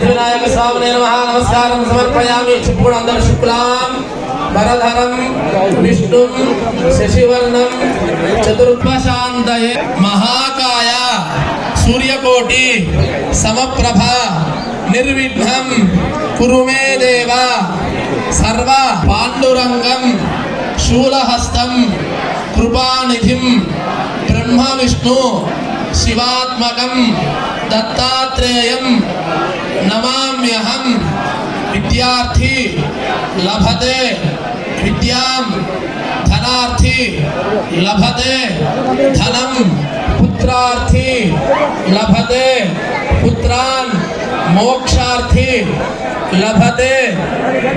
వినాయక స్వామి నమస్కారం సమర్పయామి. ఇప్పుడు అందరూ శుక్లాం వరధరం విష్ణుం శశివర్ణం చతుర్భశాంతయే మహాకాయ సూర్యకోటి సమప్రభ నిర్విఘ్నం కురు మే దేవ సర్వ పాండురంగం శూలహస్తం కృపానిధిం బ్రహ్మ విష్ణు శివాత్మకం దత్తాత్రేయం నమామ్యహం. విద్యార్థి లభతే విద్యాం, ధనార్థి లభతే ధనం, పుత్రార్థి లభతే పుత్రాన్, మోక్షార్థి లభతే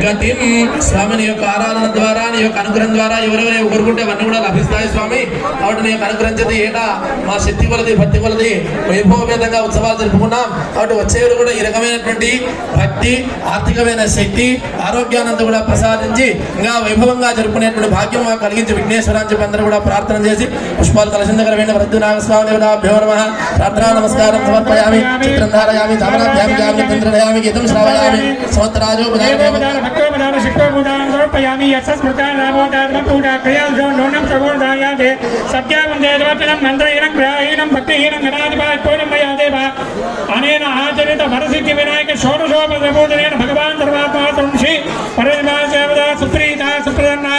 గతిం. స్వామిని యొక్క ఆరాధన ద్వారా నీ యొక్క అనుగ్రహం ద్వారా ఎవరెవరు కోరుకుంటే అవన్నీ కూడా లభిస్తాయి స్వామి. కాబట్టి నీ యొక్క అనుగ్రహం చేతి ఏటా మా శక్తి కొలది భక్తి కొలది వైభవపేతంగా ఉత్సవాలు జరుపుకున్నాం. కాబట్టి వచ్చేవారు కూడా ఈ రకమైనటువంటి భక్తి, ఆర్థికమైన శక్తి, ఆరోగ్యానంతా కూడా ప్రసాదించి ఇంకా వైభవంగా జరుపుకునేటువంటి భాగ్యం మాకు కలిగించి విఘ్నేశ్వర అని చెప్పి అందరూ కూడా ప్రార్థన చేసి పుష్పాలు కలశం దగ్గర వెంట వృద్ధునాగస్వామి ప్రార్థనా నమస్కారం సమర్పయామి. చిత్రం ధారయామి, ధామనాభ్యామి జామి చంద్రయామి, గీతం శ్రావయామి. సమత్రాజో సమర్పయామి. యస్మృతాన్ రామోదానం పూజా క్రియాజో నోనం ప్రబోధాయాదే సత్యావందే దేవతనం మంత్రహీనం గ్రహహీనం భక్తిహీనం గణాధిపతిం మయా దేవ అనేన ఆచరిత వరసిద్ధి వినాయక షోడశోపదబోధనేన భగవాన్ సర్వాత్మా శ్రీ పరమదేవతా సుప్రీత సుప్రసన్న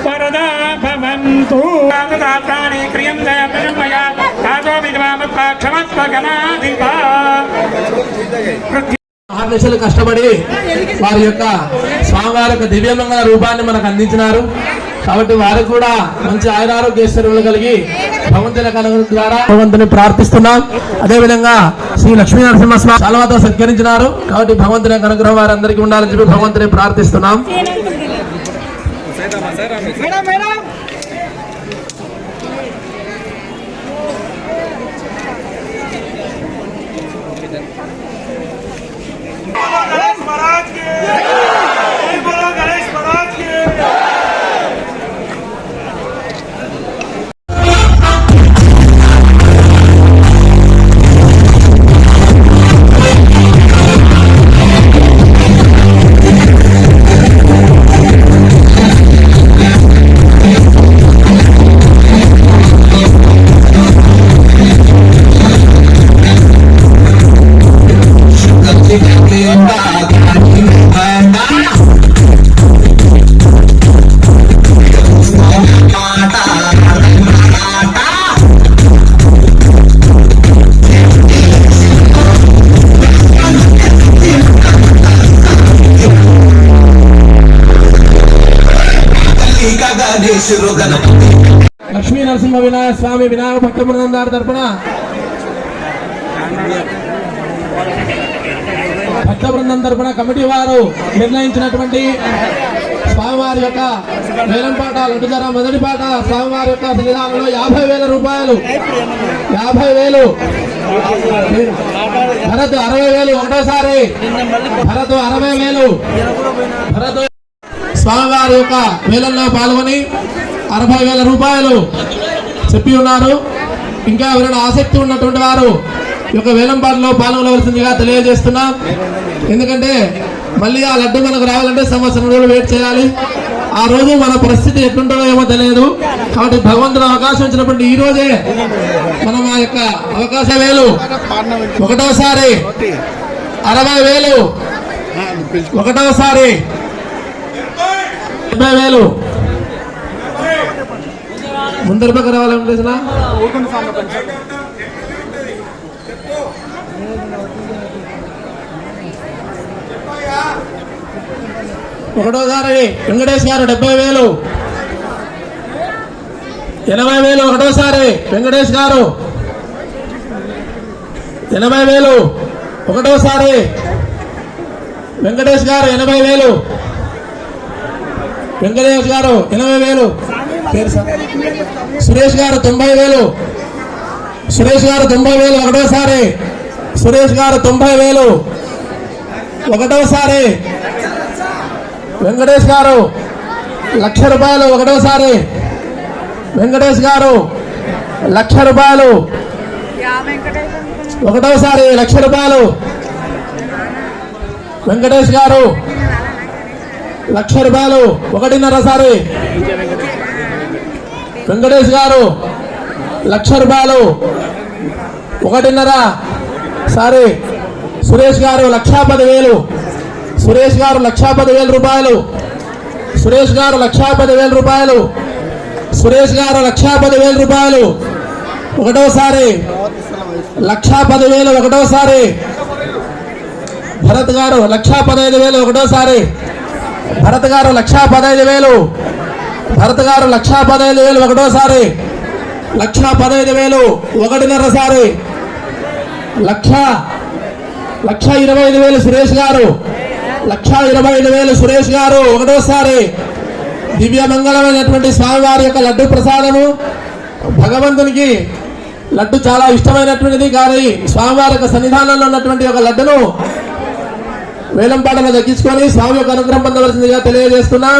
వరదా భవంతు. ప్రాణి క్రియం దయాపరం మయా రాజో విద్వామత్వ క్షమత్వ గణాధిప. 6 నిమిషాలు కష్టపడి వారి యొక్క స్వామివారి యొక్క దివ్యమంగళ రూపాన్ని మనకు అందించినారు. కాబట్టి వారికి కూడా మంచి ఆయురారోగ్యేశ్వరులు కలిగి భగవంతుని అనుగ్రహం ద్వారా భగవంతుని ప్రార్థిస్తున్నాం. అదేవిధంగా శ్రీ లక్ష్మీ నరసింహస్వామి శాలువాతో సత్కరించినారు. కాబట్టి భగవంతుని అనుగ్రహం వారందరికీ ఉండాలని చెప్పి భగవంతుని ప్రార్థిస్తున్నాం. లక్ష్మీ నరసింహ వినాయక స్వామి వినాయక భక్త బృందం వారి తరపున భక్త బృందం తరపున కమిటీ వారు నిర్ణయించినటువంటి స్వామివారి యొక్క వేలంపాట లడ్డు ధర మొదటి పాట స్వామివారి యొక్క సన్నిధానంలో 50,000 రూపాయలు. 50,000. భరత్ 60,000 ఒకటోసారి. భరత్ 60,000. భరత్ స్వామివారి యొక్క వేలంలో పాల్గొని 60,000 రూపాయలు చెప్పి ఉన్నారు. ఇంకా ఎవరైనా ఆసక్తి ఉన్నటువంటి వారు ఈ యొక్క వేలంపాటలో పాల్గొనవలసిందిగా తెలియజేస్తున్నాం. ఎందుకంటే మళ్ళీ ఆ లడ్డు మనకు రావాలంటే సంవత్సరం రోజులు వెయిట్ చేయాలి. ఆ రోజు మన పరిస్థితి ఎట్లుంటుందో ఏమో తెలియదు. కాబట్టి భగవంతుడు అవకాశం ఇచ్చినప్పుడు ఈ రోజే మనం ఆ యొక్క అవకాశం 1,000 ఒకటోసారి, 60,000 ఒకటోసారి, 70,000 ముందరి పక్క రావాలనుకుంటున్నా. ఒకటోసారి వెంకటేష్ గారు 70,000. 80,000 ఒకటోసారి వెంకటేష్ గారు. 80,000 ఒకటోసారి. వెంకటేష్ గారు 80,000. వెంకటేష్ గారు 80,000. సురేష్ గారు 90,000. సురేష్ గారు 90,000 ఒకటోసారి. సురేష్ గారు 90,000 ఒకటోసారి. వెంకటేష్ గారు ₹1,00,000 ఒకటోసారి. వెంకటేష్ గారు ₹1,00,000 ఒకటోసారి. ₹1,00,000. వెంకటేష్ గారు ₹1,00,000 ఒకటిన్నరసారి. వెంకటేష్ గారు ₹1,00,000 ఒకటిన్నర సారి. సురేష్ గారు 1,10,000. సురేష్ గారు 1,10,000 రూపాయలు. సురేష్ గారు 1,10,000 రూపాయలు. సురేష్ గారు 1,10,000 రూపాయలు ఒకటోసారి. 1,10,000 ఒకటోసారి. భరత్ గారు 1,15,000 ఒకటోసారి. భరత్ గారు 1,15,000. భరత్ గారు 1,15,000 ఒకటోసారి. 1,15,000 ఒకటిన్నరసారి. 1,25,000 సురేష్ గారు. 1,25,000 సురేష్ గారు ఒకటోసారి. దివ్య మంగళమైనటువంటి స్వామివారి యొక్క లడ్డు ప్రసాదము. భగవంతునికి లడ్డు చాలా ఇష్టమైనటువంటిది. కానీ స్వామివారి యొక్క సన్నిధానంలో ఉన్నటువంటి ఒక లడ్డును వేలంపాటలో దక్కించుకొని స్వామి యొక్క అనుగ్రహం పొందవలసిందిగా తెలియజేస్తున్నాం.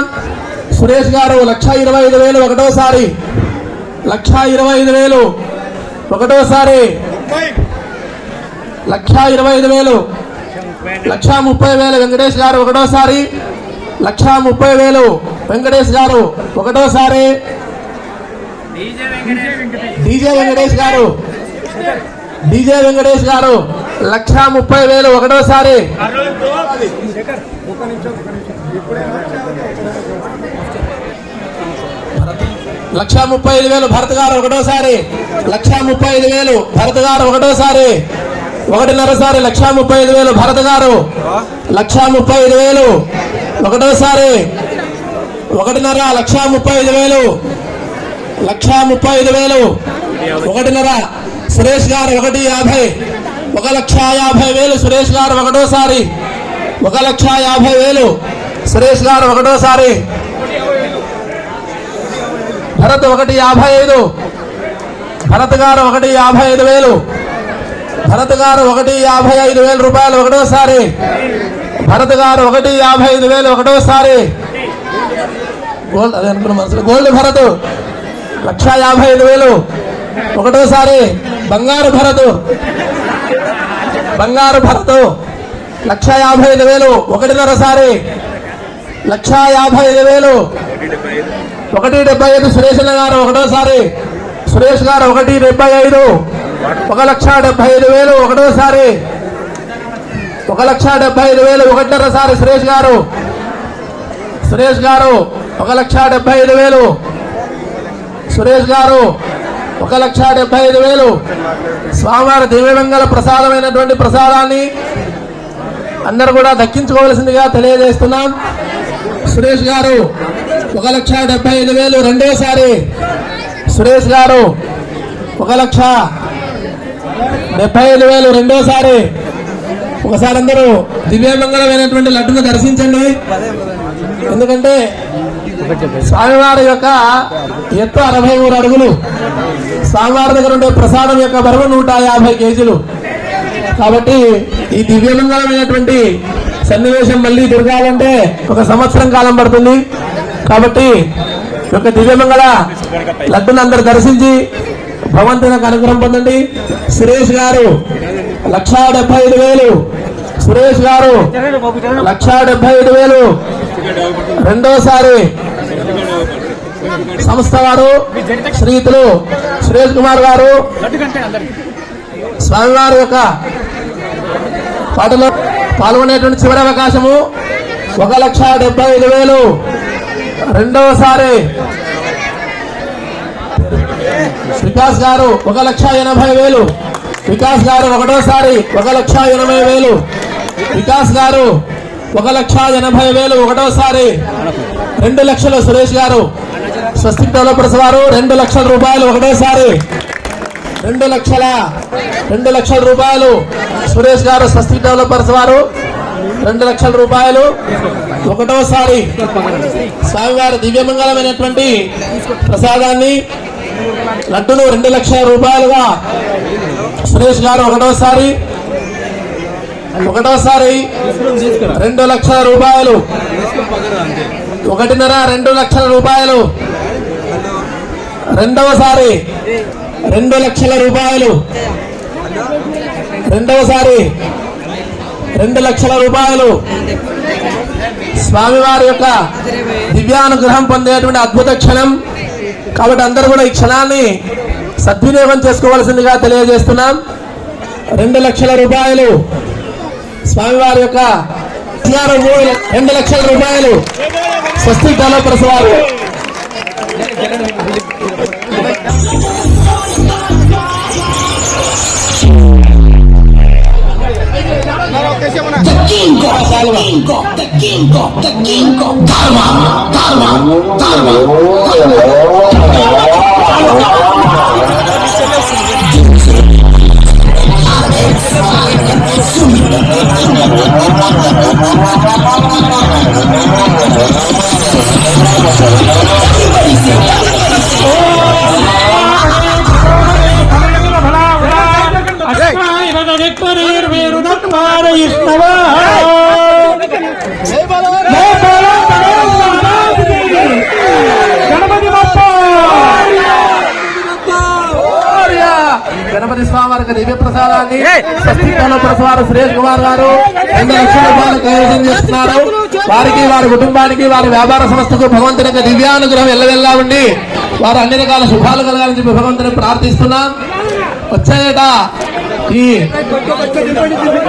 సురేష్ గారు 1,25,000 ఒకటోసారి. 1,25,000 ఒకటోసారి. 1,25,000. 1,30,000 వెంకటేష్ గారు ఒకటోసారి. 1,30,000 వెంకటేష్ గారు ఒకటోసారి. డీజే వెంకటేష్ గారు. డీజే వెంకటేష్ గారు 1,30,000 ఒకటోసారి. 1,35,000 భరత్ గారు ఒకటోసారి. 1,35,000 భరత్ గారు ఒకటోసారి. ఒకటిన్నరసారి. 1,35,000 భరత్ గారు. 1,35,000 ఒకటోసారి. ఒకటిన్నర. 1,35,000. 1,35,000 ఒకటిన్నర. సురేష్ గారు 1,50,000. 1,50,000 సురేష్ గారు ఒకటోసారి. 1,50,000 సురేష్ గారు ఒకటోసారి. భరత్ 1,55,000. భరత్ గారు 1,55,000. భరత్ గారు 1,55,000 రూపాయలు ఒకటోసారి. భరత్ గారు 1,55,000 ఒకటోసారి. గోల్డ్ అదే అనుకున్న మనసులో గోల్డ్ భరత్ 1,55,000 ఒకటోసారి. బంగారు భరత్. బంగారు భరత్ 1,55,000 ఒకటిన్నరసారి. 1,55,000. 1,75,000 సురేష్ గారు ఒకటోసారి. సురేష్ గారు 1,75,000. 1,75,000 ఒకటోసారి. 1,75,000 ఒకటిన్నరసారి. సురేష్ గారు. సురేష్ గారు 1,75,000. సురేష్ గారు 1,75,000. స్వామివారి దివ్యమంగళ ప్రసాదమైనటువంటి ప్రసాదాన్ని అందరూ కూడా దక్కించుకోవాల్సిందిగా తెలియజేస్తున్నాం. సురేష్ గారు 1,75,000 రెండోసారి. సురేష్ గారు 1,75,000 రెండోసారి. ఒకసారి అందరూ దివ్యమంగళమైనటువంటి లడ్డును దర్శించండి. ఎందుకంటే స్వామివారి యొక్క ఎత్తు 63 అడుగులు. స్వామివారి దగ్గర ఉండే ప్రసాదం యొక్క బరువు 150 కేజీలు. కాబట్టి ఈ దివ్యమంగళమైనటువంటి సన్నివేశం మళ్ళీ తిరగాలంటే 1 సంవత్సరం కాలం పడుతుంది. కాబట్టి ఒక దివ్యమంగళ లడ్డును అందరు దర్శించి భగవంతునికి అనుగ్రహం పొందండి. సురేష్ గారు 1,75,000. సురేష్ గారు 1,75,000 రెండోసారి. సంస్థ వారు శ్రీతులు సురేష్ కుమార్ గారు స్వామివారి యొక్క పాటలో పాల్గొనేటువంటి చివరి అవకాశము. 1,75,000 రెండవసారి. వికాస్ గారు 1,80,000. వికాస్ గారు ఒకటోసారి. 1,80,000. వికాస్ గారు 1,80,000 ఒకటోసారి. 2 లక్షలు సురేష్ గారు స్వస్తిక్ డెవలపర్స్ వారు 2 లక్షల రూపాయలు ఒకటోసారి. 2 లక్షల రూపాయలు సురేష్ గారు స్వస్తి డెవలపర్స్ వారు 2 లక్షల రూపాయలు. ఒకటోసారి స్వామివారి దివ్యమంగళమైనటువంటి ప్రసాదాన్ని లడ్డును 2 లక్షల రూపాయలుగా సురేష్ గారు ఒకటోసారి 2 లక్షల రూపాయలు. 1.5-2 లక్షల రూపాయలు. రెండవసారి 2 లక్షల రూపాయలు. 2 లక్షల రూపాయలు. స్వామివారి యొక్క దివ్యానుగ్రహం పొందేటువంటి అద్భుత క్షణం కాబట్టి అందరూ కూడా ఈ క్షణాన్ని సద్వినియోగం చేసుకోవాల్సిందిగా తెలియజేస్తున్నాం. 2 లక్షల రూపాయలు స్వామివారి యొక్క 2 లక్షల రూపాయలు స్వస్తి డెవలపర్స్ వారు. గణపతి స్వామి వారికి దివ్య ప్రసాదాన్ని స్వస్తి డెవలపర్స్ వారు సురేష్ కుమార్ గారు 2 లక్షల రూపాయలు కైవసం చేస్తున్నారు. వారికి, వారి కుటుంబానికి, వారి వ్యాపార సంస్థకు భగవంతుని యొక్క దివ్యానుగ్రహం ఎల్లవెల్లా ఉండి వారు అన్ని రకాల శుభాలు కలగాలని చెప్పి భగవంతుని ప్రార్థిస్తున్నాం. వచ్చేట ఈ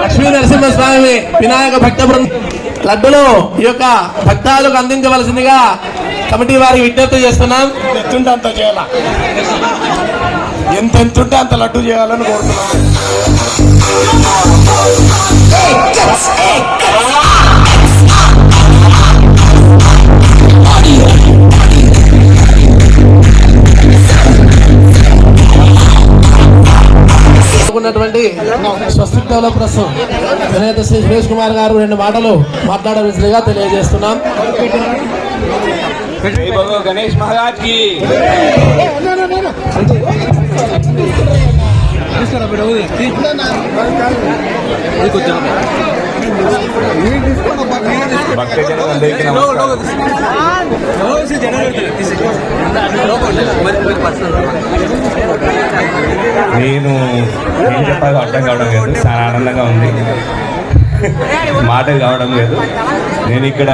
లక్ష్మీ నరసింహస్వామి వినాయక భక్త లడ్డులో ఈ యొక్క భక్తాలకు అందించవలసిందిగా కమిటీ వారికి విజ్ఞప్తి చేస్తున్నాం. అంత చేయాల, ఎంత ఉంటే అంత లడ్డు చేయాలని కోరుతున్నాం. స్వస్తి డెవలపర్స్ అధినేత శ్రీ సురేష్ కుమార్ గారు 2 మాటలు మాట్లాడవలసిందిగా తెలియజేస్తున్నాం. గణేష్ మహారాజ్ కి భక్తజనులందరికీ నమస్కారం. నేను ఏం చెప్పాలో అర్థం కావడం లేదు, చాలా ఆనందంగా ఉంది, మాటలు కావడం లేదు. నేను ఇక్కడ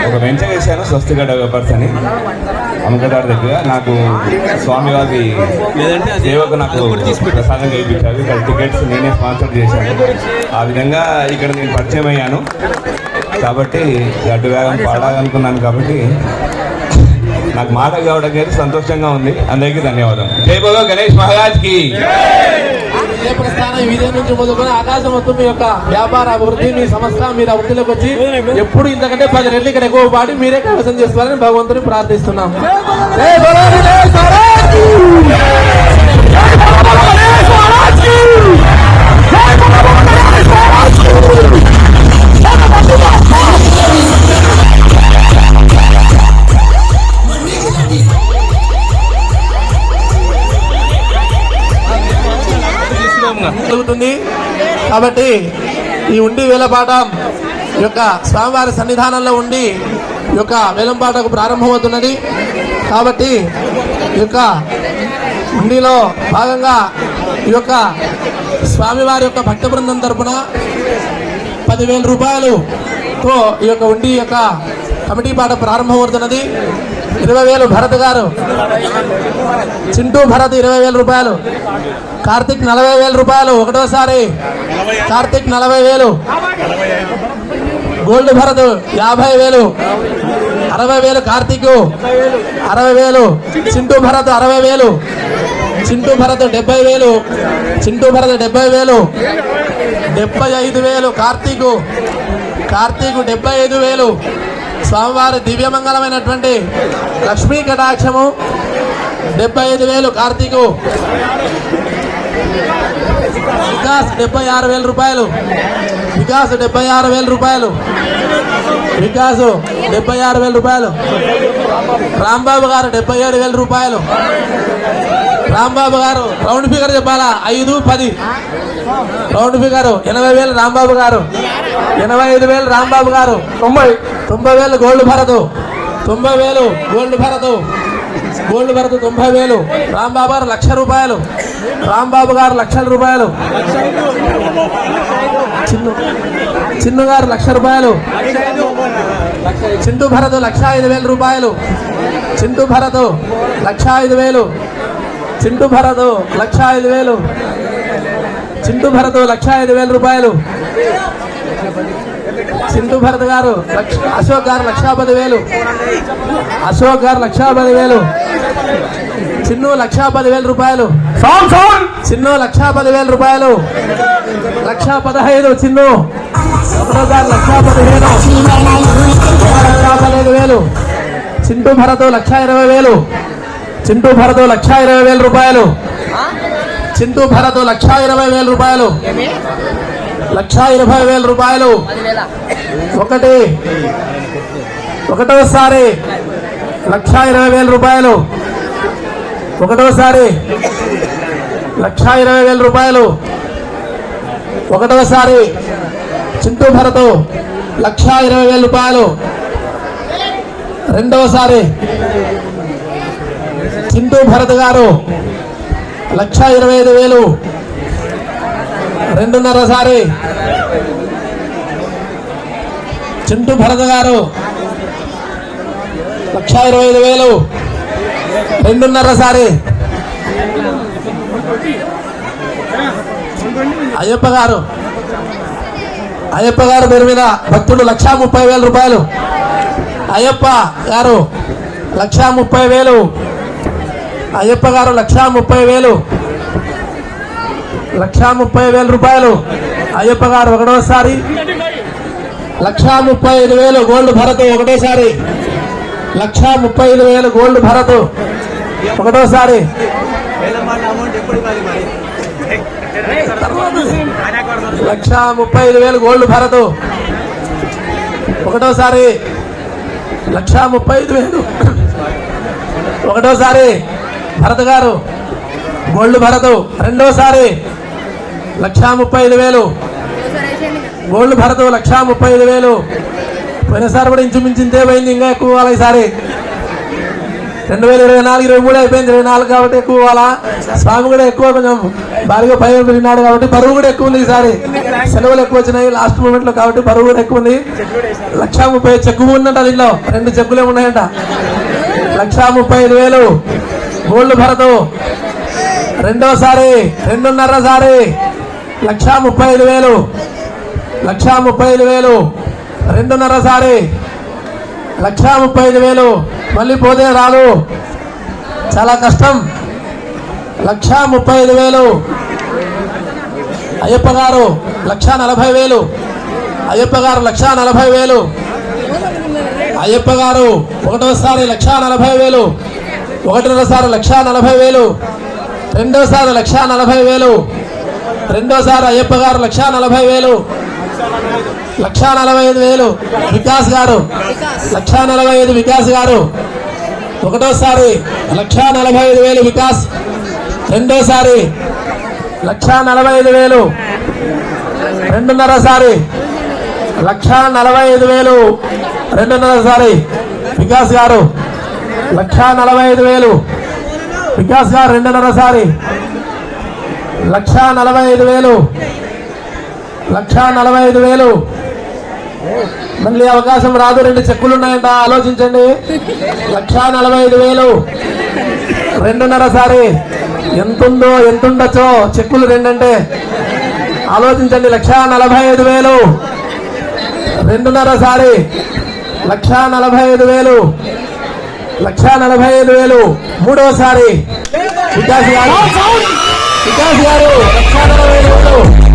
ఒక వెంచర్ చేశాను స్వస్తిక డెవలపర్స్ అని అమ్మగదారి దగ్గర. నాకు స్వామివారి సేవకు నాకు ప్రసాదం చేయించారు. ఇక్కడ టికెట్స్ నేనే స్పాన్సర్ చేశాను. ఆ విధంగా ఇక్కడ నేను పరిచయం అయ్యాను కాబట్టి లడ్డు వేగం పాడాలనుకున్నాను కాబట్టి నాకు మాట కావడం లేదు, సంతోషంగా ఉంది. అందరికీ ధన్యవాదాలు. జై బోలో గణేష్ మహారాజ్ కి. ప్రస్థానం విజయం నుంచి మొదలుకొని ఆకాశం మొత్తం మీ యొక్క వ్యాపార అభివృద్ధి, మీ సంస్థ మీరు అభివృద్ధిలోకి వచ్చి ఎప్పుడు ఇంతకంటే 10 రెట్లు ఇక్కడ ఎక్కువ పాడి మీరే కైవసం చేసుకోవాలని భగవంతుని ప్రార్థిస్తున్నాం. జై బోలో గణేష్ మహారాజ్ కి. జరుగుతుంది కాబట్టి ఈ ఉండి వేలపాఠం యొక్క స్వామివారి సన్నిధానంలో ఉండి ఈ యొక్క వేలంపాటకు ప్రారంభమవుతున్నది. కాబట్టి ఈ యొక్క ఉండిలో భాగంగా ఈ యొక్క స్వామివారి యొక్క భక్త బృందం తరపున 10,000 రూపాయలుతో ఈ యొక్క ఉండి యొక్క కమిటీ పాట ప్రారంభమవుతున్నది. 20,000 భరత్ గారు, చింటూ భరత్ 20,000 రూపాయలు, కార్తిక్ 40,000 రూపాయలు ఒకటోసారి, కార్తిక్ 40,000, గోల్డ్ భరత్ 50,000, 60,000 కార్తిక్, 60,000, చింటూ భరత్ 60,000, చింటూ భరత్ 70,000, చింటూ భరత్ 70,000, 75,000 కార్తీక్, కార్తీక్ 75,000. స్వామివారి దివ్యమంగళమైనటువంటి లక్ష్మీ కటాక్షము 75,000 కార్తీకు, వికాస్ 76,000 రూపాయలు. వికాస్ 76,000 రూపాయలు. వికాస్ 76,000 రూపాయలు. రాంబాబు గారు 77,000 రూపాయలు. రాంబాబు గారు రౌండ్ ఫిగర్ చెప్పాలా? 5, 10 రౌండ్ ఫిగర్ 80,000 రాంబాబు గారు. 85,000 రాంబాబు గారు. 90,000 gold Bharat. 90,000 gold Bharat. Gold Bharat 90,000. Rambabu గారు 1,00,000 రూపాయలు. రాంబాబు గారు 1,00,000 రూపాయలు. చిన్ను గారు 1,00,000 రూపాయలు. చింటూ భరత్ 1,05,000 రూపాయలు. చింటూ భరత్ 1,05,000. చింటూ భరత్ 1,05,000. చింటూ భరత్ 1,05,000 రూపాయలు. చింటూ భరత్ గారు అశోక్ గారు 1,10,000. అశోక్ గారు 1,10,000. చిన్ను 1,10,000 రూపాయలు. చిన్ను 1,10,000 రూపాయలు. 1,15,000 చిన్ను. ఒకటో గారు 1,15,000. చింటూ భరత్ 1,20,000. చింటూ భరత్ 1,20,000 రూపాయలు. చింటూ భరత్ 1,20,000 రూపాయలు. 1,20,000 రూపాయలు. ఒకటోసారి 1,20,000 రూపాయలు. ఒకటోసారి 1,20,000 రూపాయలు. ఒకటోసారి చింటూ భరత్ 1,20,000 రూపాయలు. రెండవసారి చింటూ భరత్ గారు 1,25,000. రెండున్నరసారి చింటూ భరత్ గారు 1,25,000. రెండున్నరసారి అయ్యప్ప గారు పేరు మీద భక్తుడు 1,30,000 రూపాయలు. అయ్యప్ప గారు 1,30,000. అయ్యప్ప గారు 1,30,000. 1,30,000 రూపాయలు. అయ్యప్ప గారు ఒకటోసారి 1,35,000 గోల్డ్ భరత్. ఒకటోసారి 1,35,000 గోల్డ్ భరత్. ఒకటోసారి 1,35,000 గోల్డ్ భరత్. ఒకటోసారి 1,35,000. ఒకటోసారి భరత్ గారు గోల్డ్ భరత్. రెండోసారి 1,35,000 గోల్డ్ భరత్. 1,35,000. పోయినసారి కూడా ఇంచుమించింతే పోయింది. ఇంకా ఎక్కువ కావాలి ఈసారి. 2024, 23 అయిపోయింది. 24 కాబట్టి ఎక్కువ కావాలా? స్వామి కూడా ఎక్కువ కొంచెం భారీగా పై విన్నాడు కాబట్టి బరువు కూడా ఎక్కువ ఉంది ఈసారి. సెలవులు ఎక్కువ వచ్చినాయి లాస్ట్ మూమెంట్ లో కాబట్టి బరువు కూడా ఎక్కువ ఉంది. 1,30,000 చెక్కు ఉందంట. దీనిలో 2 చెక్కులే ఉన్నాయంట. 1,35,000 గోల్డ్ భరత్. రెండోసారి రెండున్నరసారి 1,35,000. 1,35,000. రెండున్నరసారి 1,35,000. మళ్ళీ పోతే రాదు, చాలా కష్టం. 1,35,000. అయ్యప్ప గారు 1,40,000. అయ్యప్ప గారు 1,40,000. అయ్యప్ప గారు ఒకటోసారి 1,40,000. ఒకటిన్నరసారి 1,40,000. రెండోసారి 1,40,000. రెండోసారి అయ్యప్ప గారు 1,40,000. 1,45,000 వికాస్ గారు. 1,45,000 వికాస్ గారు. ఒకటోసారి 1,45,000 వికాస్. రెండోసారి 1,45,000. రెండున్నరసారి 1,45,000. రెండున్నరసారి వికాస్ గారు 1,45,000. వికాస్ గారు రెండున్నరసారి 1,45,000. 1,45,000. మళ్ళీ అవకాశం రాదు. 2 చెక్కులు ఉన్నాయంట, ఆలోచించండి. 1,45,000. రెండున్నరసారి ఎంతుందో ఎంతుండొచ్చో చెక్కులు 2 అంటే ఆలోచించండి. 1,45,000. రెండున్నరసారి 1,45,000. 1,45,000. మూడోసారి వికాస్ గారు 1,45,000.